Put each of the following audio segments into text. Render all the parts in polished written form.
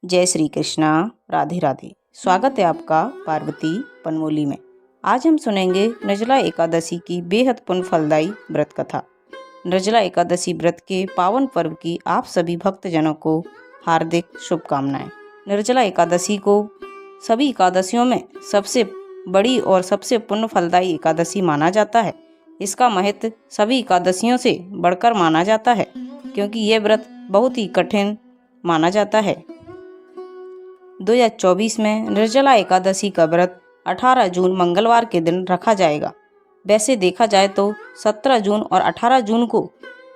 जय श्री कृष्णा। राधे राधे। स्वागत है आपका पार्वती पनमोली में। आज हम सुनेंगे निर्जला एकादशी की बेहद पुण्य फलदायी व्रत कथा। निर्जला एकादशी व्रत के पावन पर्व की आप सभी भक्तजनों को हार्दिक शुभकामनाएं। निर्जला एकादशी को सभी एकादशियों में सबसे बड़ी और सबसे पुण्य फलदायी एकादशी माना जाता है। इसका महत्व सभी एकादशियों से बढ़कर माना जाता है, क्योंकि यह व्रत बहुत ही कठिन माना जाता है। 2024 में निर्जला एकादशी का व्रत 18 जून मंगलवार के दिन रखा जाएगा। वैसे देखा जाए तो 17 जून और 18 जून को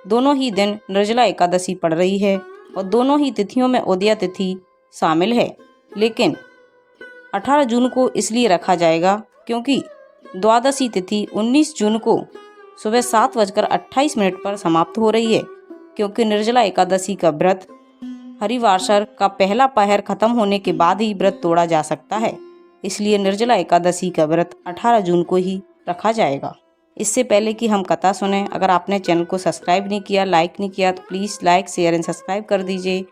दोनों ही दिन निर्जला एकादशी पड़ रही है और दोनों ही तिथियों में उदया तिथि शामिल है। लेकिन 18 जून को इसलिए रखा जाएगा क्योंकि द्वादशी तिथि 19 जून को सुबह 7:28 पर समाप्त हो रही है, क्योंकि निर्जला एकादशी का व्रत हरिवासर का पहला पहर खत्म होने के बाद ही व्रत तोड़ा जा सकता है। इसलिए निर्जला एकादशी का व्रत 18 जून को ही रखा जाएगा। इससे पहले कि हम कथा सुने, अगर आपने चैनल को सब्सक्राइब नहीं किया, लाइक नहीं किया, तो please like, share and subscribe कर दीजिए।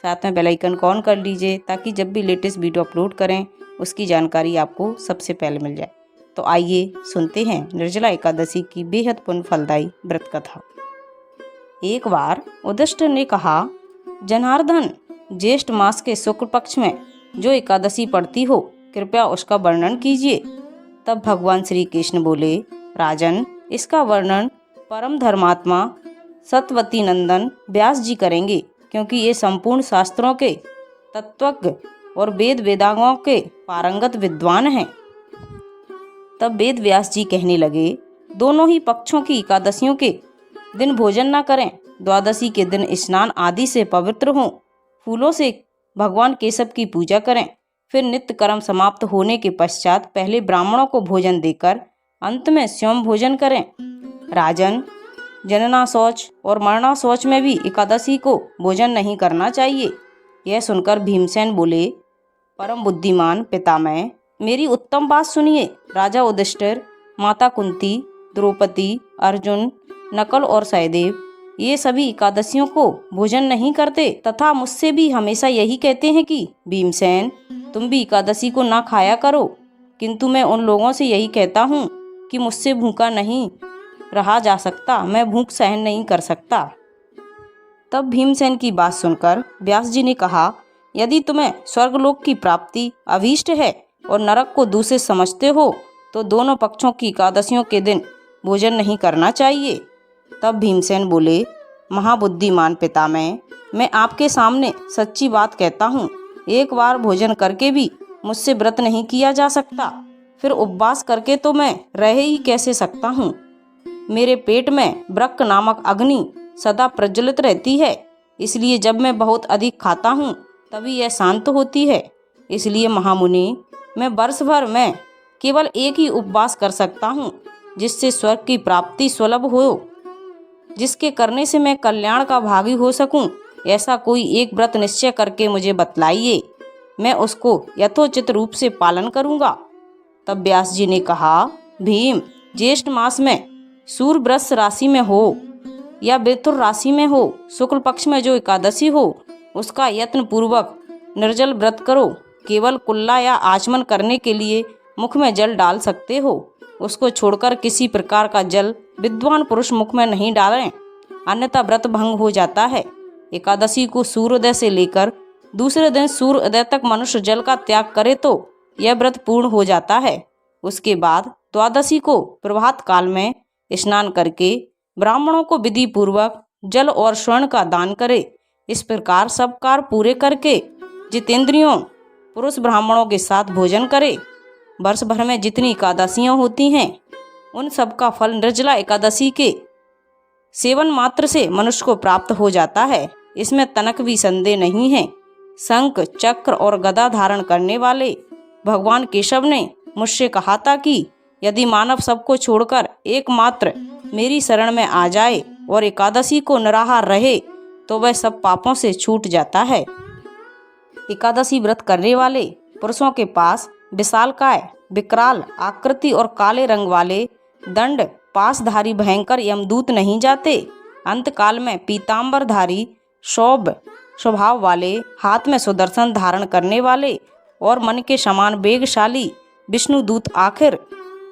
साथ में बेल आइकन को ऑन कर लीजिए, ताकि जब भी लेटेस्ट वीडियो अपलोड करें उसकी जानकारी आपको सबसे पहले मिल जाए। तो आइए सुनते हैं निर्जला एकादशी की बेहद पुण्य फलदायी व्रत कथा। एक बार युधिष्ठिर ने कहा, जनार्दन, ज्येष्ठ मास के शुक्ल पक्ष में जो एकादशी पड़ती हो, कृपया उसका वर्णन कीजिए। तब भगवान श्री कृष्ण बोले, राजन, इसका वर्णन परम धर्मात्मा सत्यवती नंदन व्यास जी करेंगे, क्योंकि ये संपूर्ण शास्त्रों के तत्वज्ञ और वेद वेदांगों के पारंगत विद्वान हैं। तब वेद व्यास जी कहने लगे, दोनों ही पक्षों की एकादशियों के दिन भोजन न करें। द्वादशी के दिन स्नान आदि से पवित्र हों, फूलों से भगवान केशव की पूजा करें, फिर नित्य कर्म समाप्त होने के पश्चात पहले ब्राह्मणों को भोजन देकर अंत में स्वयं भोजन करें। राजन, जनना शौच और मरना शौच में भी एकादशी को भोजन नहीं करना चाहिए। यह सुनकर भीमसेन बोले, परम बुद्धिमान पितामह, मेरी उत्तम बात सुनिए। राजा युधिष्ठिर, माता कुंती, द्रौपदी, अर्जुन, नकुल और सहदेव ये सभी एकादशियों को भोजन नहीं करते, तथा मुझसे भी हमेशा यही कहते हैं कि भीमसेन, तुम भी एकादशी को ना खाया करो। किंतु मैं उन लोगों से यही कहता हूँ कि मुझसे भूखा नहीं रहा जा सकता, मैं भूख सहन नहीं कर सकता। तब भीमसेन की बात सुनकर व्यास जी ने कहा, यदि तुम्हें स्वर्गलोक की प्राप्ति अभीष्ट है और नरक को दूषित समझते हो, तो दोनों पक्षों की एकादशियों के दिन भोजन नहीं करना चाहिए। तब भीमसेन बोले, महाबुद्धिमान पितामह, मैं आपके सामने सच्ची बात कहता हूँ, एक बार भोजन करके भी मुझसे व्रत नहीं किया जा सकता, फिर उपवास करके तो मैं रह ही कैसे सकता हूँ। मेरे पेट में ब्रक नामक अग्नि सदा प्रज्वलित रहती है, इसलिए जब मैं बहुत अधिक खाता हूँ तभी यह शांत होती है। इसलिए महामुनि, मैं वर्ष भर में केवल एक ही उपवास कर सकता हूँ, जिससे स्वर्ग की प्राप्ति सुलभ हो, जिसके करने से मैं कल्याण का भागी हो सकूं। ऐसा कोई एक व्रत निश्चय करके मुझे बतलाइए, मैं उसको यथोचित रूप से पालन करूंगा। तब व्यास जी ने कहा, भीम, ज्येष्ठ मास में सूर्यवृष राशि में हो या बेतुर राशि में हो, शुक्ल पक्ष में जो एकादशी हो, उसका यत्न पूर्वक निर्जल व्रत करो। केवल कुल्ला या आचमन करने के लिए मुख में जल डाल सकते हो, उसको छोड़कर किसी प्रकार का जल विद्वान पुरुष मुख में नहीं डालें, अन्यथा व्रत भंग हो जाता है। एकादशी को सूर्योदय से लेकर दूसरे दिन सूर्योदय तक मनुष्य जल का त्याग करे तो यह व्रत पूर्ण हो जाता है। उसके बाद द्वादशी को प्रभात काल में स्नान करके ब्राह्मणों को विधि पूर्वक जल और स्वर्ण का दान करे। इस प्रकार सब कार्य पूरे करके जितेंद्रियों पुरुष ब्राह्मणों के साथ भोजन करे। वर्ष भर में जितनी एकादशियाँ होती हैं, उन सब का फल निर्जला एकादशी के सेवन मात्र से मनुष्य को प्राप्त हो जाता है। इसमें तनक भी संदेह नहीं है। शंख, चक्र और गदा धारण करने वाले भगवान केशव ने मुझसे कहा था कि यदि मानव सबको छोड़कर एकमात्र मेरी शरण में आ जाए और एकादशी को निराहार रहे, तो वह सब पापों से छूट जाता है। एकादशी व्रत करने वाले पुरुषों के पास विशालकाय, विकराल आकृति और काले रंग वाले दंड पासधारी भयंकर यमदूत नहीं जाते। अंतकाल में पीताम्बरधारी, शौभ स्वभाव वाले, हाथ में सुदर्शन धारण करने वाले और मन के समान वेगशाली विष्णुदूत आखिर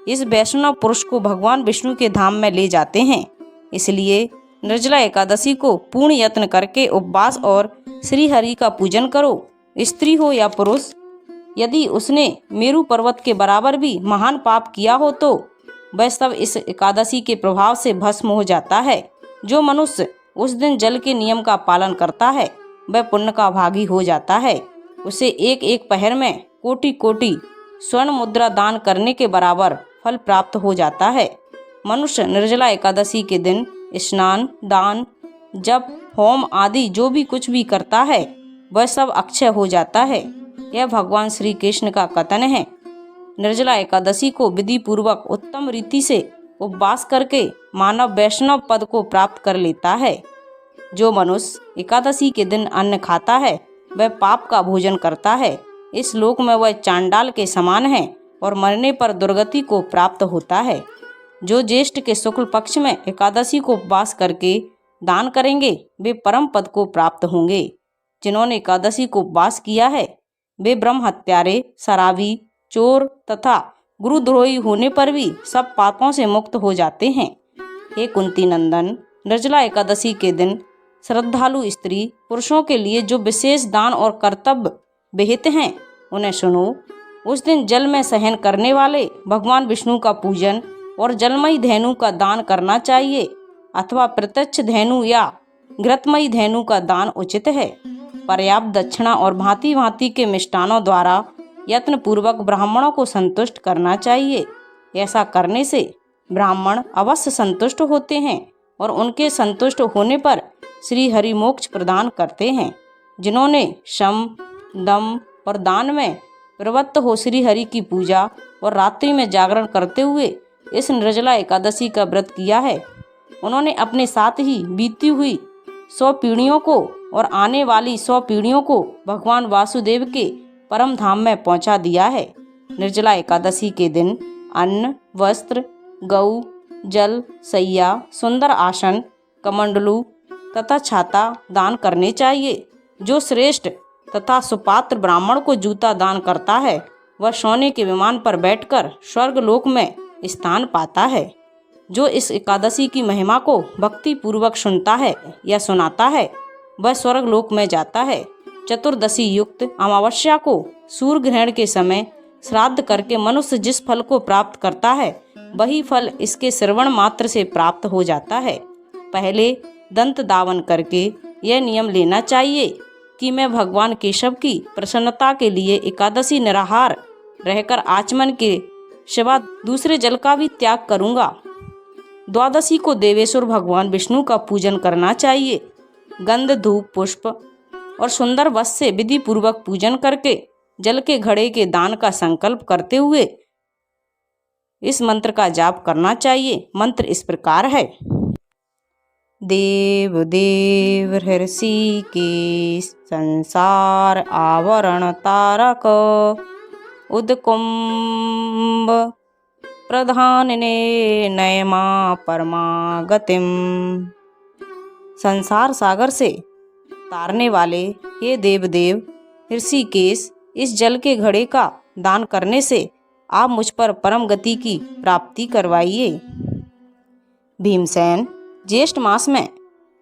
इस वैष्णव पुरुष को भगवान विष्णु के धाम में ले जाते हैं। इसलिए निर्जला एकादशी को पूर्ण यत्न करके उपवास और श्री हरि का पूजन करो। स्त्री हो या पुरुष, यदि उसने मेरु पर्वत के बराबर भी महान पाप किया हो तो वह सब इस एकादशी के प्रभाव से भस्म हो जाता है। जो मनुष्य उस दिन जल के नियम का पालन करता है वह पुण्य का भागी हो जाता है। उसे एक एक पहर में कोटि कोटि स्वर्ण मुद्रा दान करने के बराबर फल प्राप्त हो जाता है। मनुष्य निर्जला एकादशी के दिन स्नान, दान, जप, होम आदि जो भी कुछ भी करता है वह सब अक्षय हो जाता है। यह भगवान श्री कृष्ण का कथन है। निर्जला एकादशी को विधि पूर्वक उत्तम रीति से उपवास करके मानव वैष्णव पद को प्राप्त कर लेता है। जो मनुष्य एकादशी के दिन अन्न खाता है वह पाप का भोजन करता है। इस लोक में वह चांडाल के समान है और मरने पर दुर्गति को प्राप्त होता है। जो ज्येष्ठ के शुक्ल पक्ष में एकादशी को उपवास करके दान करेंगे वे परम पद को प्राप्त होंगे। जिन्होंने एकादशी को उपवास किया है वे ब्रह्म हत्यारे, शराबी, चोर तथा गुरुद्रोही होने पर भी सब पापों से मुक्त हो जाते हैं। हे कुंती नंदन, निर्जला एकादशी के दिन श्रद्धालु स्त्री पुरुषों के लिए जो विशेष दान और कर्तव्य विहित हैं उन्हें सुनो। उस दिन जल में शयन करने वाले भगवान विष्णु का पूजन और जलमयी धेनु का दान करना चाहिए अथवा प्रत्यक्ष धेनु या घृतमयी धेनु का दान उचित है। पर्याप्त दक्षिणा और भांति भांति के मिष्टानों द्वारा यत्न पूर्वक ब्राह्मणों को संतुष्ट करना चाहिए। ऐसा करने से ब्राह्मण अवश्य संतुष्ट होते हैं और उनके संतुष्ट होने पर श्री हरि मोक्ष प्रदान करते हैं। जिन्होंने शम, दम और दान में प्रवृत्त हो श्री हरि की पूजा और रात्रि में जागरण करते हुए इस निर्जला एकादशी का व्रत किया है उन्होंने अपने साथ ही बीती हुई 100 पीढ़ियों को और आने वाली 100 पीढ़ियों को भगवान वासुदेव के परम धाम में पहुंचा दिया है। निर्जला एकादशी के दिन अन्न, वस्त्र, गौ, जल, सैया, सुंदर आसन, कमंडलू तथा छाता दान करने चाहिए। जो श्रेष्ठ तथा सुपात्र ब्राह्मण को जूता दान करता है वह सोने के विमान पर बैठकर स्वर्ग लोक में स्थान पाता है। जो इस एकादशी की महिमा को भक्ति पूर्वक सुनता है या सुनाता है वह स्वर्ग लोक में जाता है। चतुर्दशी युक्त अमावस्या को सूर्य ग्रहण के समय श्राद्ध करके मनुष्य जिस फल को प्राप्त करता है वही फल इसके श्रवण मात्र से प्राप्त हो जाता है। पहले दंत दावन करके यह नियम लेना चाहिए कि मैं भगवान केशव की प्रसन्नता के लिए एकादशी निराहार रहकर आचमन के सिवा दूसरे जल का भी त्याग करूंगा। द्वादशी को देवेश्वर भगवान विष्णु का पूजन करना चाहिए। गंध, धूप, पुष्प और सुंदर वस्त्र से विधि पूर्वक पूजन करके जल के घड़े के दान का संकल्प करते हुए इस मंत्र का जाप करना चाहिए। मंत्र इस प्रकार है। देव देव ऋषि के संसार आवरण तारक उदकुंभ प्रधानने नयमा परमागतिम। संसार सागर से तारने वाले हे देवदेव ऋषिकेश, इस जल के घड़े का दान करने से आप मुझ पर परम गति की प्राप्ति करवाइए। भीमसेन, ज्येष्ठ मास में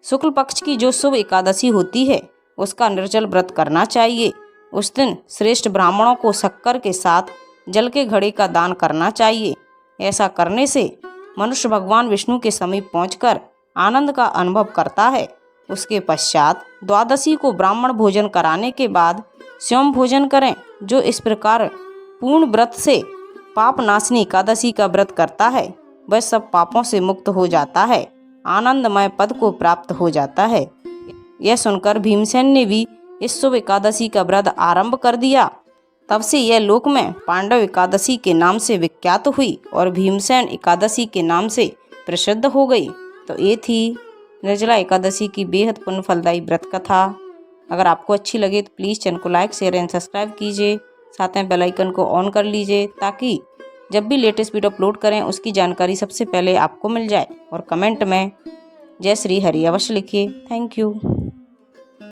शुक्ल पक्ष की जो शुभ एकादशी होती है उसका निर्जल व्रत करना चाहिए। उस दिन श्रेष्ठ ब्राह्मणों को शक्कर के साथ जल के घड़े का दान करना चाहिए। ऐसा करने से मनुष्य भगवान विष्णु के समीप पहुंचकर आनंद का अनुभव करता है। उसके पश्चात द्वादशी को ब्राह्मण भोजन कराने के बाद स्वयं भोजन करें। जो इस प्रकार पूर्ण व्रत से पाप नाशनी एकादशी का व्रत करता है वह सब पापों से मुक्त हो जाता है, आनंदमय पद को प्राप्त हो जाता है। यह सुनकर भीमसेन ने भी इस शुभ एकादशी का व्रत आरंभ कर दिया। तब से यह लोक में पांडव एकादशी के नाम से विख्यात हुई और भीमसेन एकादशी के नाम से प्रसिद्ध हो गई। तो ये थी निर्जला एकादशी की बेहद पुण्य फलदायी व्रत कथा। अगर आपको अच्छी लगे तो प्लीज़ चैनल को लाइक, शेयर एंड सब्सक्राइब कीजिए। साथ में बेल आइकन को ऑन कर लीजिए ताकि जब भी लेटेस्ट वीडियो अपलोड करें उसकी जानकारी सबसे पहले आपको मिल जाए। और कमेंट में जय श्री हरि अवश्य लिखिए। Thank you.